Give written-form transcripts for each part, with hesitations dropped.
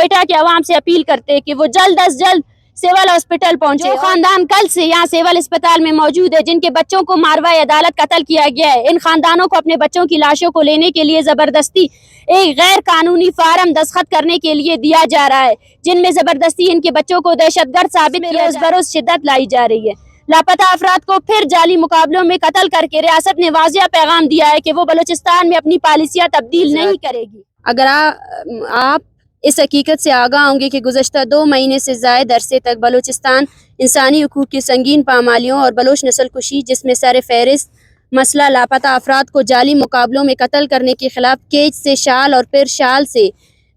کوئٹہ کے عوام سے اپیل کرتے ہیں کہ وہ جلد از جلد سول ہاسپٹل پہنچے. خاندان کل سے یہاں سول اسپتال میں موجود ہے جن کے بچوں کو ماروائے عدالت قتل کیا گیا ہے. ان خاندانوں کو اپنے بچوں کی لاشوں کو لینے کے لیے زبردستی ایک غیر قانونی فارم دستخط کرنے کے لیے دیا جا رہا ہے جن میں زبردستی ان کے بچوں کو دہشت گرد ثابت کیا روز بروز شدت لائی جا رہی ہے. لاپتہ افراد کو پھر جعلی مقابلوں میں قتل کر کے ریاست نے واضح پیغام دیا ہے کہ وہ بلوچستان میں اپنی پالیسیاں تبدیل نہیں کرے گی. اگر آپ اس حقیقت سے آگاہ ہوں گے کہ گزشتہ 2 مہینے سے زائد عرصے تک بلوچستان انسانی حقوق کی سنگین پامالیوں اور بلوچ نسل کشی جس میں سر فہرست مسئلہ لاپتہ افراد کو جعلی مقابلوں میں قتل کرنے کے خلاف کیج سے شال اور پھر شال سے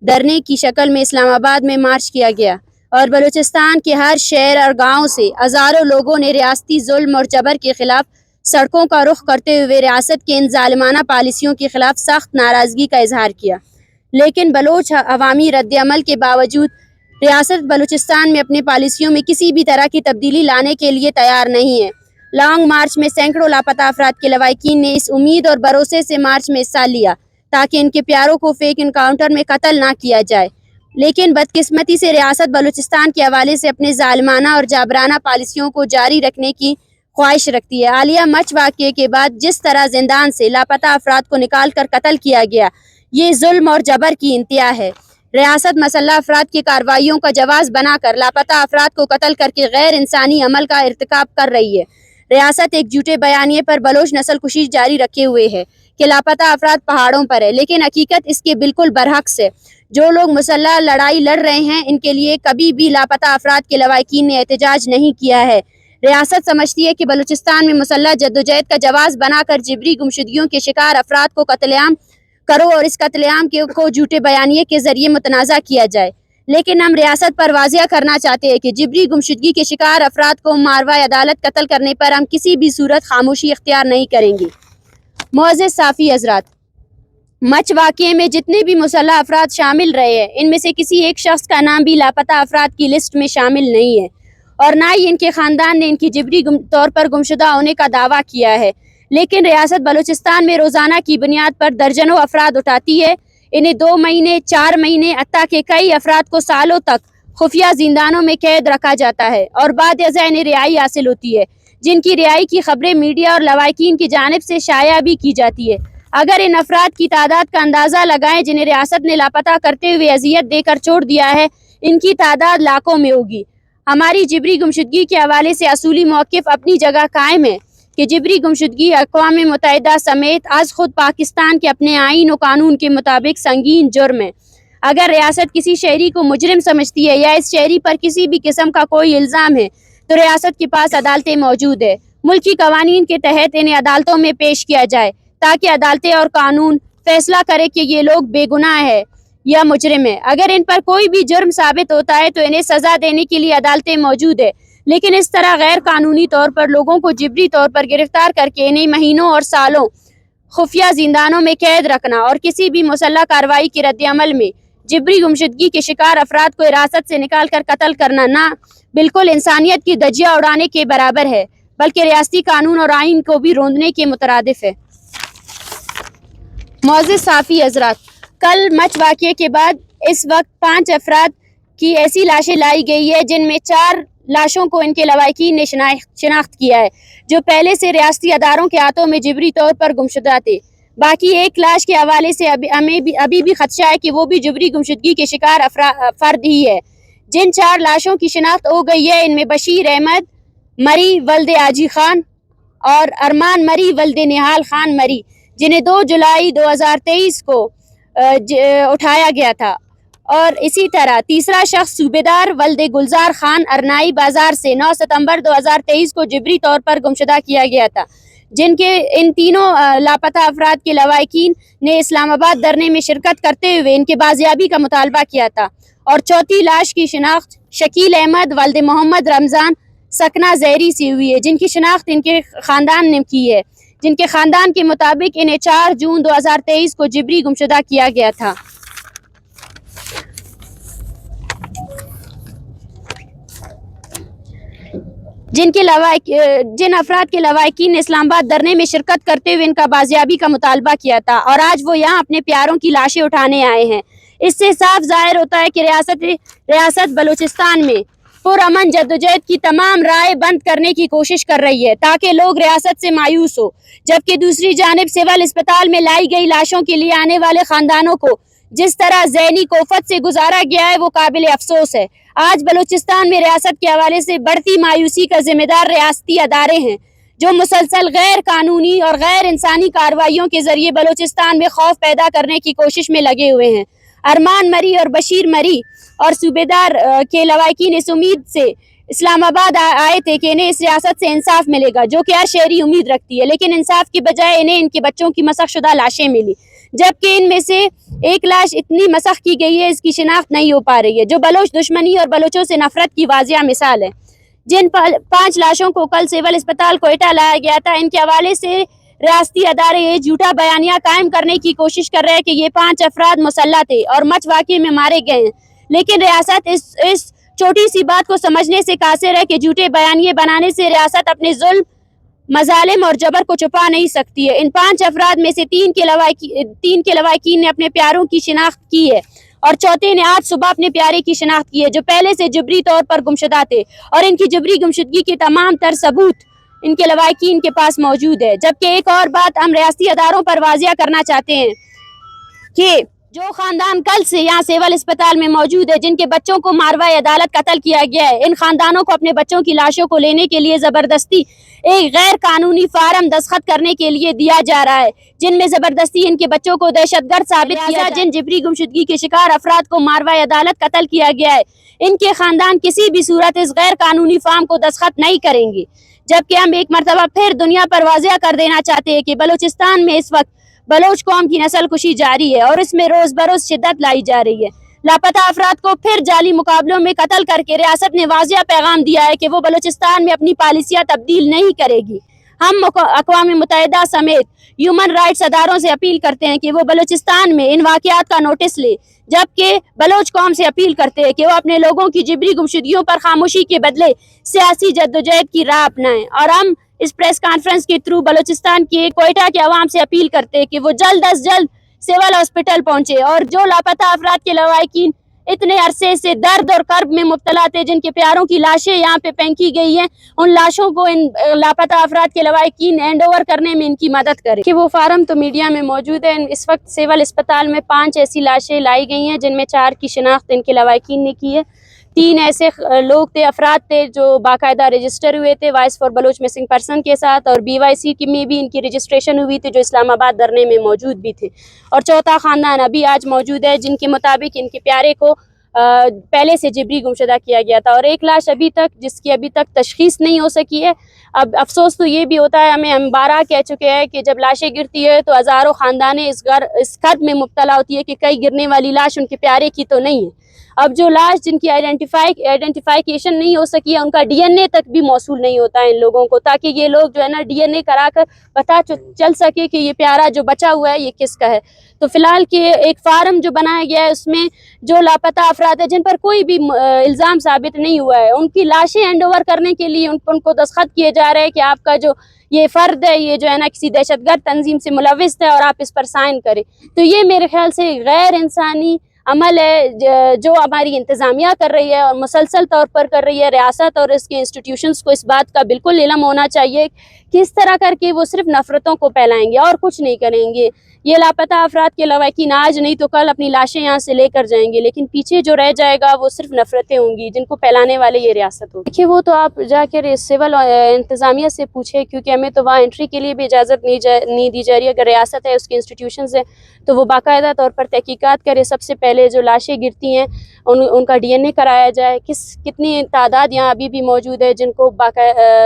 دھرنے کی شکل میں اسلام آباد میں مارچ کیا گیا اور بلوچستان کے ہر شہر اور گاؤں سے ہزاروں لوگوں نے ریاستی ظلم اور جبر کے خلاف سڑکوں کا رخ کرتے ہوئے ریاست کے ان ظالمانہ پالیسیوں کے خلاف سخت ناراضگی کا اظہار کیا. لیکن بلوچ عوامی رد عمل کے باوجود ریاست بلوچستان میں اپنی پالیسیوں میں کسی بھی طرح کی تبدیلی لانے کے لیے تیار نہیں ہے. لانگ مارچ میں سینکڑوں لاپتہ افراد کے لواحقین نے اس امید اور بھروسے سے مارچ میں حصہ لیا تاکہ ان کے پیاروں کو فیک انکاؤنٹر میں قتل نہ کیا جائے. لیکن بدقسمتی سے ریاست بلوچستان کے حوالے سے اپنے ظالمانہ اور جابرانہ پالیسیوں کو جاری رکھنے کی خواہش رکھتی ہے. حالیہ مچ واقعے کے بعد جس طرح زندان سے لاپتہ افراد کو نکال کر قتل کیا گیا یہ ظلم اور جبر کی انتہا ہے. ریاست مسلح افراد کی کارروائیوں کا جواز بنا کر لاپتہ افراد کو قتل کر کے غیر انسانی عمل کا ارتکاب کر رہی ہے. ریاست ایک جھوٹے بیانیے پر بلوچ نسل کشی جاری رکھے ہوئے ہے کہ لاپتہ افراد پہاڑوں پر ہے لیکن حقیقت اس کے بالکل برعکس ہے. جو لوگ مسلح لڑائی لڑ رہے ہیں ان کے لیے کبھی بھی لاپتہ افراد کے لواحقین نے احتجاج نہیں کیا ہے. ریاست سمجھتی ہے کہ بلوچستان میں مسلح جدوجہد کا جواز بنا کر جبری گمشدگیوں کے شکار افراد کو قتل عام کرو اور اس قتل عام کو جھوٹے بیانیے کے ذریعے متنازع کیا جائے. لیکن ہم ریاست پر واضح کرنا چاہتے ہیں کہ جبری گمشدگی کے شکار افراد کو ماروائے عدالت قتل کرنے پر ہم کسی بھی صورت خاموشی اختیار نہیں کریں گے. معزز صحافی حضرات، مچ واقعے میں جتنے بھی مسلح افراد شامل رہے ہیں ان میں سے کسی ایک شخص کا نام بھی لاپتہ افراد کی لسٹ میں شامل نہیں ہے اور نہ ہی ان کے خاندان نے ان کی جبری طور پر گمشدہ ہونے کا دعویٰ کیا ہے. لیکن ریاست بلوچستان میں روزانہ کی بنیاد پر درجنوں افراد اٹھاتی ہے. انہیں 2 مہینے 4 مہینے حتیٰ کہ کئی افراد کو سالوں تک خفیہ زندانوں میں قید رکھا جاتا ہے اور بعد ازاں انہیں رہائی حاصل ہوتی ہے جن کی رہائی کی خبریں میڈیا اور لواحقین کی جانب سے شائع بھی کی جاتی ہے. اگر ان افراد کی تعداد کا اندازہ لگائیں جنہیں ریاست نے لاپتہ کرتے ہوئے اذیت دے کر چھوڑ دیا ہے ان کی تعداد لاکھوں میں ہوگی. ہماری جبری گمشدگی کے حوالے سے اصولی موقف اپنی جگہ قائم ہے کہ جبری گمشدگی اقوام متحدہ سمیت از خود پاکستان کے اپنے آئین و قانون کے مطابق سنگین جرم ہے. اگر ریاست کسی شہری کو مجرم سمجھتی ہے یا اس شہری پر کسی بھی قسم کا کوئی الزام ہے تو ریاست کے پاس عدالتیں موجود ہے. ملکی قوانین کے تحت انہیں عدالتوں میں پیش کیا جائے تاکہ عدالتیں اور قانون فیصلہ کرے کہ یہ لوگ بے گناہ ہے یا مجرم ہے. اگر ان پر کوئی بھی جرم ثابت ہوتا ہے تو انہیں سزا دینے کے لیے عدالتیں موجود ہے. لیکن اس طرح غیر قانونی طور پر لوگوں کو جبری طور پر گرفتار کر کے انہیں مہینوں اور سالوں خفیہ زندانوں میں قید رکھنا اور کسی بھی مسلح کارروائی کے رد عمل میں جبری گمشدگی کے شکار افراد کو حراست سے نکال کر قتل کرنا نہ بالکل انسانیت کی دھجیہ اڑانے کے برابر ہے بلکہ ریاستی قانون اور آئین کو بھی روندنے کے مترادف ہے. معزز صحافی حضرات، کل مچ واقعے کے بعد اس وقت 5 افراد کی ایسی لاشیں لائی گئی ہے جن میں 4 لاشوں کو ان کے لواحقین نے شناخت کیا ہے جو پہلے سے ریاستی اداروں کے ہاتھوں میں جبری طور پر گمشدہ تھے. باقی ایک لاش کے حوالے سے ابھی بھی خدشہ ہے کہ وہ بھی جبری گمشدگی کے شکار فرد ہی ہے. جن 4 لاشوں کی شناخت ہو گئی ہے ان میں بشیر احمد مری ولد آجی خان اور ارمان مری ولد نہال خان مری جنہیں 2 جولائی 2023 کو اٹھایا گیا تھا اور اسی طرح تیسرا شخص صوبیدار ولد گلزار خان ارنائی بازار سے 9 ستمبر 2023 کو جبری طور پر گمشدہ کیا گیا تھا. جن کے ان تینوں لاپتہ افراد کے لواحقین نے اسلام آباد دھرنے میں شرکت کرتے ہوئے ان کے بازیابی کا مطالبہ کیا تھا. اور چوتھی لاش کی شناخت شکیل احمد ولد محمد رمضان سکنہ زہری سے ہوئی ہے جن کی شناخت ان کے خاندان نے کی ہے جن کے خاندان کے مطابق انہیں 4 جون 2023 کو جبری گمشدہ کیا گیا تھا. جن افراد کے لواحقین نے اسلام آباد دھرنے میں شرکت کرتے ہوئے ان کا بازیابی کا مطالبہ کیا تھا اور آج وہ یہاں اپنے پیاروں کی لاشیں اٹھانے آئے ہیں. اس سے صاف ظاہر ہوتا ہے کہ ریاست بلوچستان میں پرامن جدوجہد کی تمام راہیں بند کرنے کی کوشش کر رہی ہے تاکہ لوگ ریاست سے مایوس ہو، جبکہ دوسری جانب سول اسپتال میں لائی گئی لاشوں کے لیے آنے والے خاندانوں کو جس طرح ذہنی کوفت سے گزارا گیا ہے وہ قابل افسوس ہے۔ آج بلوچستان میں ریاست کے حوالے سے بڑھتی مایوسی کا ذمہ دار ریاستی ادارے ہیں جو مسلسل غیر قانونی اور غیر انسانی کارروائیوں کے ذریعے بلوچستان میں خوف پیدا کرنے کی کوشش میں لگے ہوئے ہیں۔ ارمان مری اور بشیر مری اور صوبیدار کے لواحقین اس امید سے اسلام آباد آئے تھے کہ انہیں اس ریاست سے انصاف ملے گا، جو کہ ہر شہری امید رکھتی ہے، لیکن انصاف کی بجائے انہیں ان کے بچوں کی مسخ شدہ لاشیں ملی، جبکہ ان میں سے ایک لاش اتنی مسخ کی گئی ہے اس کی شناخت نہیں ہو پا رہی ہے، جو بلوچ دشمنی اور بلوچوں سے نفرت کی واضح مثال ہے۔ جن 5 لاشوں کو کل سول اسپتال کوئٹہ لایا گیا تھا، ان کے حوالے سے ریاستی ادارے یہ جھوٹا بیانیہ قائم کرنے کی کوشش کر رہے ہیں کہ یہ 5 افراد مسلح تھے اور مچ واقعے میں مارے گئے ہیں، لیکن ریاست اس چھوٹی سی بات کو سمجھنے سے قاصر ہے کہ جھوٹے بیانیے بنانے سے ریاست اپنے ظلم، مظالم اور جبر کو چھپا نہیں سکتی ہے۔ ان 5 افراد میں سے 3 کے لواحقین نے اپنے پیاروں کی شناخت کی ہے اور چوتھے نے آج صبح اپنے پیارے کی شناخت کی ہے جو پہلے سے جبری طور پر گمشدہ تھے، اور ان کی جبری گمشدگی کے تمام تر ثبوت ان کے لواحقین کے پاس موجود ہے۔ جبکہ ایک اور بات ہم ریاستی اداروں پر واضح کرنا چاہتے ہیں کہ جو خاندان کل سے یہاں سول اسپتال میں موجود ہے، جن کے بچوں کو ماروائے عدالت قتل کیا گیا ہے، ان خاندانوں کو اپنے بچوں کی لاشوں کو لینے کے لیے زبردستی ایک غیر قانونی فارم دستخط کرنے کے لیے دیا جا رہا ہے، جن میں زبردستی ان کے بچوں کو دہشت گرد ثابت کیا جائے۔ جن جبری گمشدگی کے شکار افراد کو ماروائے عدالت قتل کیا گیا ہے، ان کے خاندان کسی بھی صورت اس غیر قانونی فارم کو دستخط نہیں کریں گے، جبکہ ہم ایک مرتبہ پھر دنیا پر واضح کر دینا چاہتے ہیں کہ بلوچستان میں اس وقت بلوچ قوم کی نسل کشی جاری ہے اور اس میں روز بروز شدت لائی جا رہی ہے۔ لاپتہ افراد کو پھر جعلی مقابلوں میں قتل کر کے ریاست نے واضح پیغام دیا ہے کہ وہ بلوچستان میں اپنی پالیسیاں تبدیل نہیں کرے گی۔ ہم اقوام متحدہ سمیت ہیومن رائٹس اداروں سے اپیل کرتے ہیں کہ وہ بلوچستان میں ان واقعات کا نوٹس لے، جبکہ بلوچ قوم سے اپیل کرتے ہیں کہ وہ اپنے لوگوں کی جبری گمشدگیوں پر خاموشی کے بدلے سیاسی جدوجہد کی راہ اپنائیں، اور ہم اس پریس کانفرنس کے تھرو بلوچستان کے کوئٹہ کے عوام سے اپیل کرتے ہیں کہ وہ جلد از جلد سول ہاسپٹل پہنچے اور جو لاپتہ افراد کے لواحقین اتنے عرصے سے درد اور کرب میں مبتلا تھے، جن کے پیاروں کی لاشیں یہاں پہ پھینکی گئی ہیں، ان لاشوں کو ان لاپتہ افراد کے لواحقین ہینڈ اوور کرنے میں ان کی مدد کریں کہ وہ فارم تو میڈیا میں موجود ہے۔ اس وقت سول اسپتال میں 5 ایسی لاشیں لائی گئی ہیں جن میں 4 کی شناخت ان کے لواحقین نے کی ہے۔ 3 ایسے لوگ تھے، افراد تھے جو باقاعدہ رجسٹر ہوئے تھے voice for Baloch missing person کے ساتھ، اور BYC کی میں بھی ان کی رجسٹریشن ہوئی تھی جو اسلام آباد دھرنے میں موجود بھی تھے، اور چوتھا خاندان ابھی آج موجود ہے جن کے مطابق ان کے پیارے کو پہلے سے جبری گمشدہ کیا گیا تھا، اور ایک لاش ابھی تک جس کی ابھی تک تشخیص نہیں ہو سکی ہے۔ اب افسوس تو یہ بھی ہوتا ہے، ہم بارہا کہہ چکے ہیں کہ جب لاشیں گرتی ہے تو ہزاروں خاندانیں اس کرب میں مبتلا ہوتی ہے کہ کئی گرنے والی لاش ان کے پیارے کی تو نہیں ہے۔ اب جو لاش جن کی آئیڈینٹیفیکیشن نہیں ہو سکی ہے، ان کا DNA تک بھی موصول نہیں ہوتا ہے ان لوگوں کو، تاکہ یہ لوگ جو ہے نا DNA کرا کر پتہ چل سکے کہ یہ پیارا جو بچا ہوا ہے یہ کس کا ہے۔ تو فی الحال کہ ایک فارم جو بنایا گیا ہے اس میں جو لاپتہ افراد ہیں جن پر کوئی بھی الزام ثابت نہیں ہوا ہے، ان کی لاشیں ہینڈ اوور کرنے کے لیے ان کو دستخط کیے جا رہے ہیں کہ آپ کا جو یہ فرد ہے یہ جو ہے نا کسی دہشت گرد تنظیم سے ملوث ہے اور آپ اس پر سائن کریں۔ تو یہ میرے خیال سے غیر انسانی عمل ہے جو ہماری انتظامیہ کر رہی ہے اور مسلسل طور پر کر رہی ہے۔ ریاست اور اس کے انسٹیٹیوشنز کو اس بات کا بالکل علم ہونا چاہیے کہ اس طرح کر کے وہ صرف نفرتوں کو پھیلائیں گے اور کچھ نہیں کریں گے۔ یہ لاپتہ افراد کے لواحقین آج نہیں تو کل اپنی لاشیں یہاں سے لے کر جائیں گے، لیکن پیچھے جو رہ جائے گا وہ صرف نفرتیں ہوں گی جن کو پھیلانے والے یہ ریاست ہوگی۔ دیکھیے وہ تو آپ جا کر سول انتظامیہ سے پوچھیں، کیونکہ ہمیں تو وہاں انٹری کے لیے بھی اجازت نہیں دی جا رہی ہے۔ اگر ریاست ہے اس کے انسٹیٹیوشنز ہیں تو وہ باقاعدہ طور پر تحقیقات کرے، سب سے پہلے جو لاشیں گرتی ہیں ان کا DNA کرایا جائے، کتنی تعداد یہاں ابھی بھی موجود ہے جن کو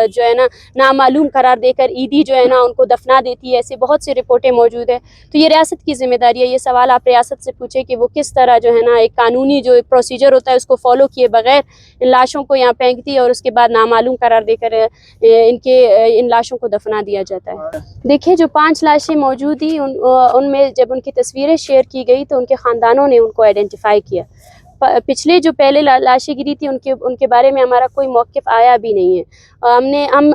جو ہے نا نامعلوم قرار دے کر عیدی جو ہے نا ان کو دفنا دیتی ہے، ایسی بہت سی رپورٹیں موجود ہیں۔ تو یہ ریاست کی ذمہ داری ہے، یہ سوال آپ ریاست سے پوچھیں کہ وہ کس طرح جو ہے نا ایک قانونی جو پروسیجر ہوتا ہے اس کو فالو کیے بغیر ان لاشوں کو یہاں پھینکتی ہے اور اس کے بعد نامعلوم قرار دے کر ان لاشوں کو دفنا دیا جاتا ہے۔ دیکھیں جو 5 لاشیں موجود تھیں ان میں جب ان کی تصویریں شیئر کی گئی تو ان کے خاندانوں نے ان کو آئیڈینٹیفائی کیا۔ پچھلے جو پہلے لاشیں گری تھی ان کے بارے میں ہمارا کوئی موقف آیا بھی نہیں ہے.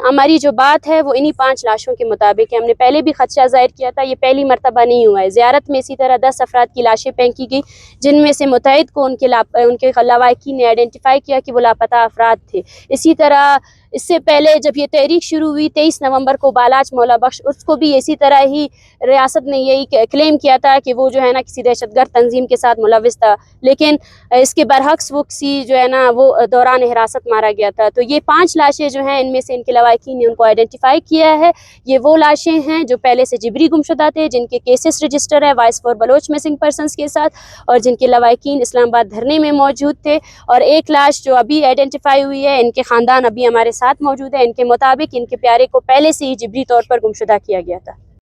ہماری جو بات ہے وہ انہی 5 لاشوں کے مطابق ہے. ہم نے پہلے بھی خدشہ ظاہر کیا تھا, یہ پہلی مرتبہ نہیں ہوا ہے. زیارت میں اسی طرح 10 افراد کی لاشیں پھینکی گئی, جن میں سے متعدد کو ان کے لواحقین نے آئیڈینٹیفائی کیا کہ وہ لاپتہ افراد تھے. اسی طرح اس سے پہلے جب یہ تحریک شروع ہوئی 23 نومبر کو بالاچ مولا بخش, اس کو بھی اسی طرح ہی ریاست نے یہی کلیم کیا تھا کہ وہ جو ہے نا کسی دہشت گرد تنظیم کے ساتھ ملوث تھا, لیکن اس کے برعکس وہ کسی جو ہے نا وہ دوران حراست مارا گیا تھا. تو یہ 5 لاشیں جو ہیں ان میں سے ان کے لواحقین نے ان کو آئیڈینٹیفائی کیا ہے. یہ وہ لاشیں ہیں جو پہلے سے جبری گمشدہ تھے, جن کے کیسز رجسٹر ہے voice for Baloch missing persons کے ساتھ, اور جن کے لواحقین اسلام آباد دھرنے میں موجود تھے. اور ایک لاش جو ابھی آئیڈینٹیفائی ہوئی ہے, ان کے خاندان ابھی ہمارے ساتھ موجود ہے. ان کے مطابق ان کے پیارے کو پہلے سے ہی جبری طور پر گمشدہ کیا گیا تھا.